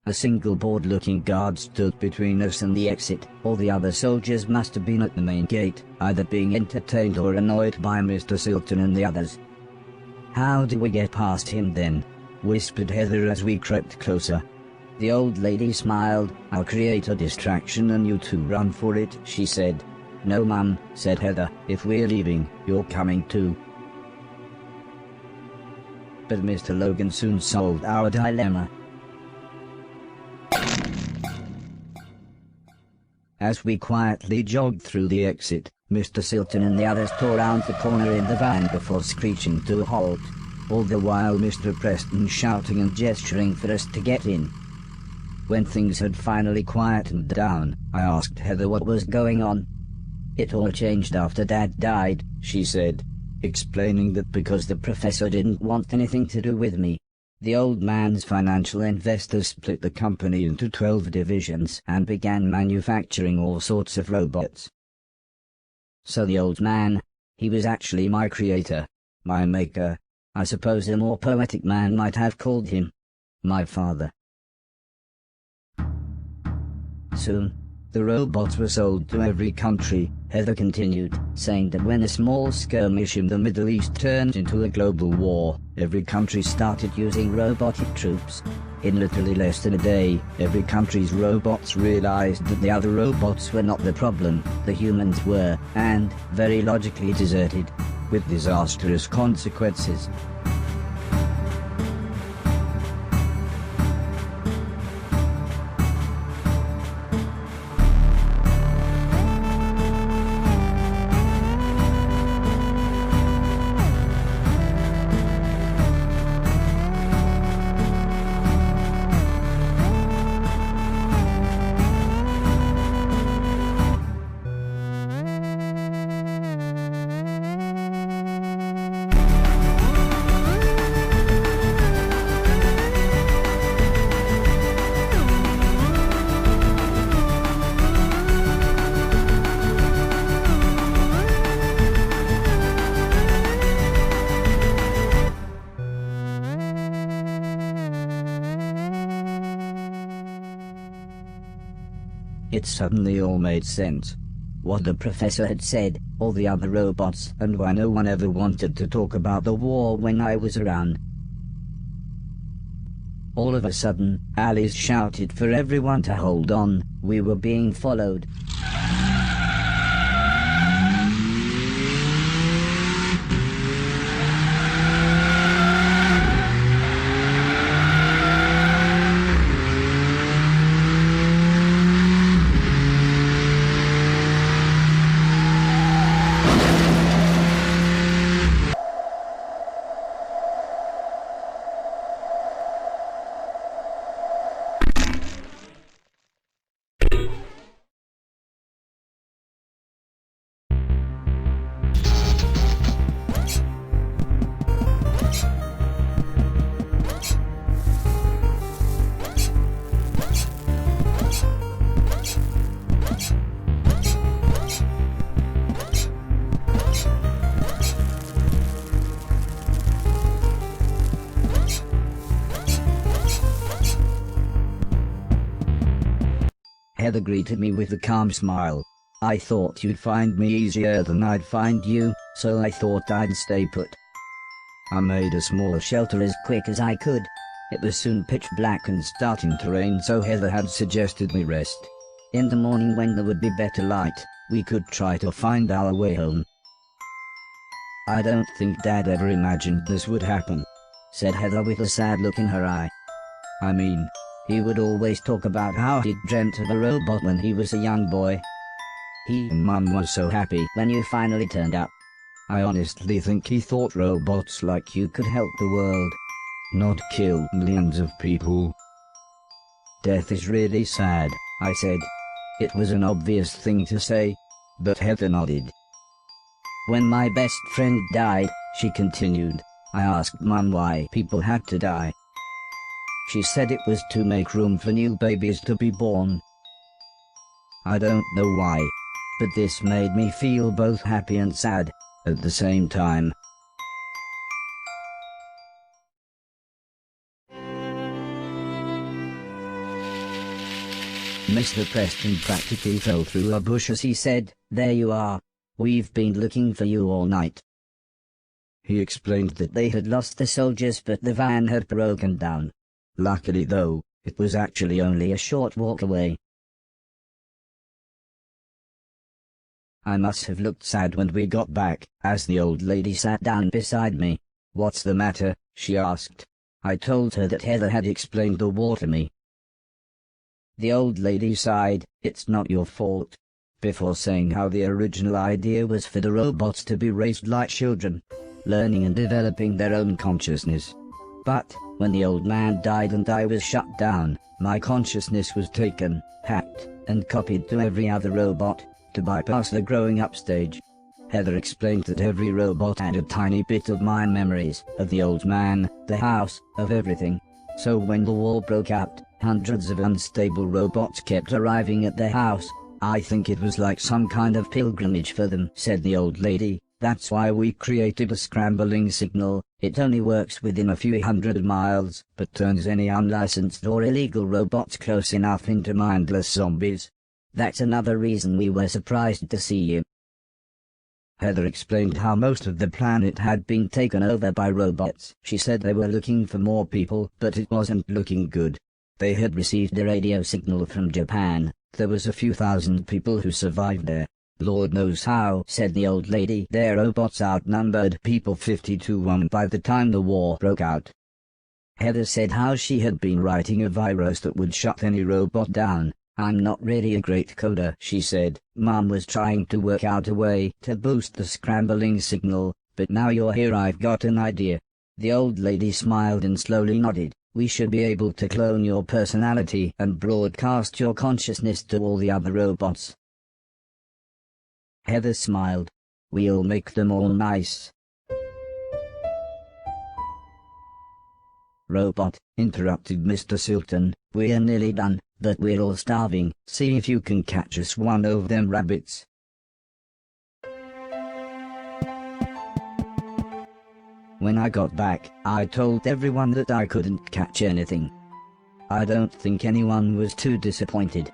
A single bored-looking guard stood between us and the exit. All the other soldiers must have been at the main gate, either being entertained or annoyed by Mr. Silton and the others. "How do we get past him then?" whispered Heather as we crept closer. The old lady smiled. "I'll create a distraction and you two run for it," she said. "No, Mum," said Heather. "If we're leaving, you're coming too." But Mr. Logan soon solved our dilemma. As we quietly jogged through the exit, Mr. Silton and the others tore round the corner in the van before screeching to a halt, all the while Mr. Preston shouting and gesturing for us to get in. When things had finally quietened down, I asked Heather what was going on. "It all changed after Dad died," she said, explaining that because the professor didn't want anything to do with me, the old man's financial investors split the company into 12 divisions and began manufacturing all sorts of robots. So the old man, he was actually my creator, my maker. I suppose a more poetic man might have called him my father. Soon, the robots were sold to every country, Heather continued, saying that when a small skirmish in the Middle East turned into a global war, every country started using robotic troops. In literally less than a day, every country's robots realized that the other robots were not the problem, the humans were, and, very logically deserted, with disastrous consequences. It suddenly all made sense. What the professor had said, all the other robots, and why no one ever wanted to talk about the war when I was around. All of a sudden, Alice shouted for everyone to hold on. We were being followed. Heather greeted me with a calm smile. "I thought you'd find me easier than I'd find you, so I thought I'd stay put." I made a small shelter as quick as I could. It was soon pitch black and starting to rain, so Heather had suggested we rest. In the morning, when there would be better light, we could try to find our way home. "I don't think Dad ever imagined this would happen," said Heather with a sad look in her eye. "I mean, he would always talk about how he dreamt of a robot when he was a young boy. He and Mum was so happy when you finally turned up. I honestly think he thought robots like you could help the world, not kill millions of people." "Death is really sad," I said. It was an obvious thing to say, but Heather nodded. "When my best friend died," she continued, "I asked Mum why people had to die. She said it was to make room for new babies to be born. I don't know why, but this made me feel both happy and sad at the same time." Mr. Preston practically fell through a bush as he said, "There you are. We've been looking for you all night." He explained that they had lost the soldiers but the van had broken down. Luckily though, it was actually only a short walk away. I must have looked sad when we got back, as the old lady sat down beside me. "What's the matter?" she asked. I told her that Heather had explained the war to me. The old lady sighed. "It's not your fault," before saying how the original idea was for the robots to be raised like children, learning and developing their own consciousness. But, when the old man died and I was shut down, my consciousness was taken, hacked, and copied to every other robot, to bypass the growing up stage. Heather explained that every robot had a tiny bit of my memories, of the old man, the house, of everything. So when the war broke out, hundreds of unstable robots kept arriving at their house. "I think it was like some kind of pilgrimage for them," said the old lady. "That's why we created a scrambling signal. It only works within a few hundred miles, but turns any unlicensed or illegal robots close enough into mindless zombies. That's another reason we were surprised to see you." Heather explained how most of the planet had been taken over by robots. She said they were looking for more people, but it wasn't looking good. They had received a radio signal from Japan. There was a few thousand people who survived there. "Lord knows how," said the old lady. "Their robots outnumbered people 50-1 by the time the war broke out." Heather said how she had been writing a virus that would shut any robot down. "I'm not really a great coder," she said. "Mom was trying to work out a way to boost the scrambling signal, but now you're here I've got an idea." The old lady smiled and slowly nodded. "We should be able to clone your personality and broadcast your consciousness to all the other robots." Heather smiled. "We'll make them all nice." "Robot," interrupted Mr. Sultan, "we're nearly done, but we're all starving. See if you can catch us one of them rabbits." When I got back, I told everyone that I couldn't catch anything. I don't think anyone was too disappointed.